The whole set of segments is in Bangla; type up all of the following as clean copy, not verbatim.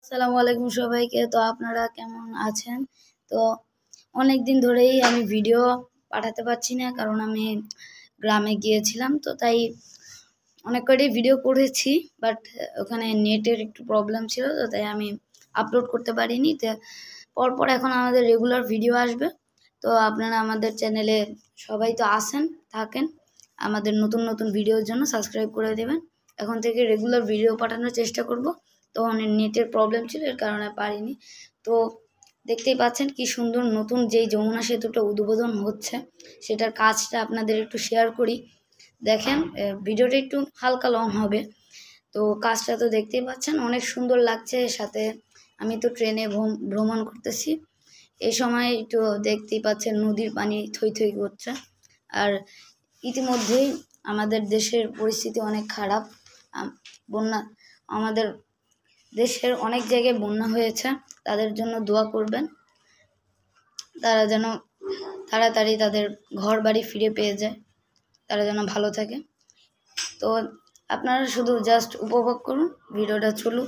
আসসালামু আলাইকুম সবাইকে। তো আপনারা কেমন আছেন? তো অনেক দিন ধরেই আমি ভিডিও পাঠাতে পারছি না, কারণ আমি গ্রামে গিয়েছিলাম। তো তাই অনেক কয়টাই ভিডিও করেছি, বাট ওখানে নেটের একটু প্রবলেম ছিল, তো তাই আমি আপলোড করতে পারিনি। তো পরপর এখন আমাদের রেগুলার ভিডিও আসবে। তো আপনারা আমাদের চ্যানেলে সবাই তো আসেন থাকেন, আমাদের নতুন নতুন ভিডিওর জন্য সাবস্ক্রাইব করে দেবেন। এখন থেকে রেগুলার ভিডিও পাঠানোর চেষ্টা করব। তো অনেক নেটের প্রবলেম ছিল, এর কারণে পারিনি। তো দেখতেই পাচ্ছেন কি সুন্দর নতুন যেই যমুনা সেতুটা উদ্বোধন হচ্ছে, সেটার কাজটা আপনাদের একটু শেয়ার করি। দেখেন, ভিডিওটা একটু হালকা লং হবে। তো কাজটা তো দেখতেই পাচ্ছেন, অনেক সুন্দর লাগছে। সাথে আমি তো ট্রেনে ভ্রমণ করতেছি, এই সময় একটু দেখতেই পাচ্ছেন নদীর পানি থই থই করছে। আর ইতিমধ্যেই আমাদের দেশের পরিস্থিতি অনেক খারাপ। বন্যা, আমাদের দেশের অনেক জায়গায় বন্যা হয়েছে, তাদের জন্য দোয়া করবেন। তারা যেন তাড়াতাড়ি তাদের ঘর বাড়ি ফিরে পেয়ে যায়, তারা যেন ভালো থাকে। তো আপনারা শুধু জাস্ট উপভোগ করুন, ভিডিওটা চলুক।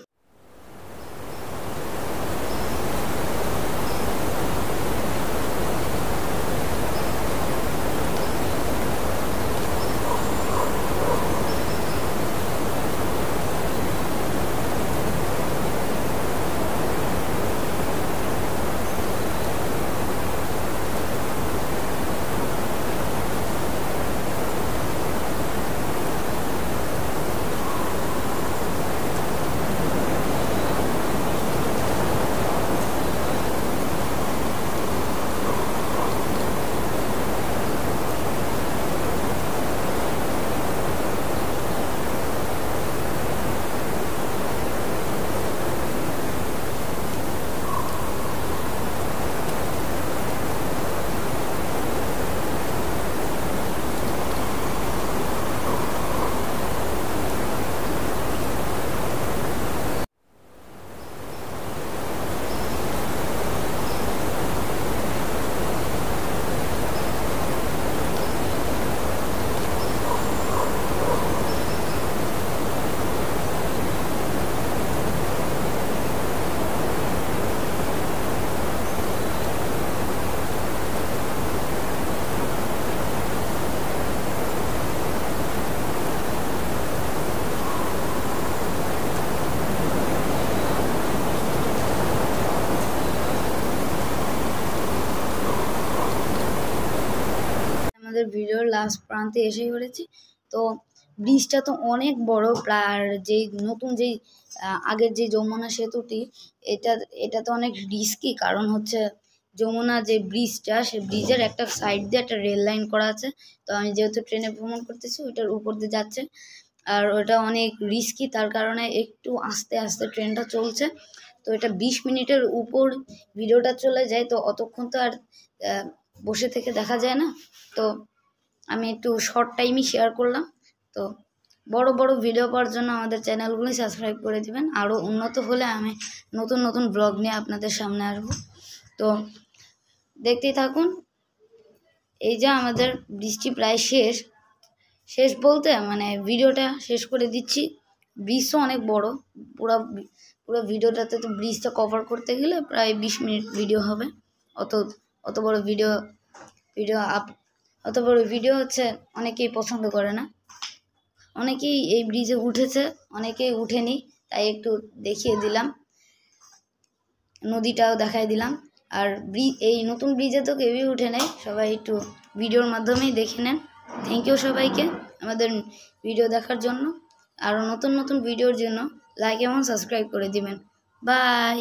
আমাদের ভিডিওর লাস্ট প্রান্তে এসে পড়েছি। তো ব্রিজটা তো অনেক বড়, প্রায়। আর যেই নতুন যেই আগের যে যমুনা সেতুটি, এটা তো অনেক রিস্কি, কারণ হচ্ছে যমুনা যে ব্রিজটা, সে ব্রিজের একটা সাইড দিয়ে একটা রেল লাইন করা আছে। তো আমি যেহেতু ট্রেনে ভ্রমণ করতেছি, ওইটার উপর দিয়ে যাচ্ছে, আর ওটা অনেক রিস্কি, তার কারণে একটু আস্তে আস্তে ট্রেনটা চলছে। তো এটা 20 মিনিটের উপর ভিডিওটা চলে যায়, তো অতক্ষণ তো আর বসে থেকে দেখা যায় না। তো আমি একটু শর্ট টাইমই শেয়ার করলাম। তো বড় বড় ভিডিও পাওয়ার জন্য আমাদের চ্যানেলগুলি সাবস্ক্রাইব করে দিবেন। আরও উন্নত হলে আমি নতুন নতুন ব্লগ নিয়ে আপনাদের সামনে আসবো। তো দেখতেই থাকুন। এই যে আমাদের বৃষ্টি প্রায় শেষ বলতে মানে ভিডিওটা শেষ করে দিচ্ছি। ব্রিজও অনেক বড়, পুরো ভিডিওটাতে তো ব্রিজটা কভার করতে গেলে প্রায় 20 মিনিট ভিডিও হবে। অত বড় ভিডিও অত বড় ভিডিও হচ্ছে অনেকেই পছন্দ করে না। অনেকেই এই ব্রিজে উঠেছে, অনেকেই উঠেনি, তাই একটু দেখিয়ে দিলাম, নদীটাও দেখাই দিলাম। আর এই নতুন ব্রিজে তো কেউই উঠে নেই, সবাই একটু ভিডিওর মাধ্যমেই দেখে নেন। থ্যাংক ইউ সবাইকে আমাদের ভিডিও দেখার জন্য। আরও নতুন নতুন ভিডিওর জন্য লাইক এবং সাবস্ক্রাইব করে দিবেন। বাই।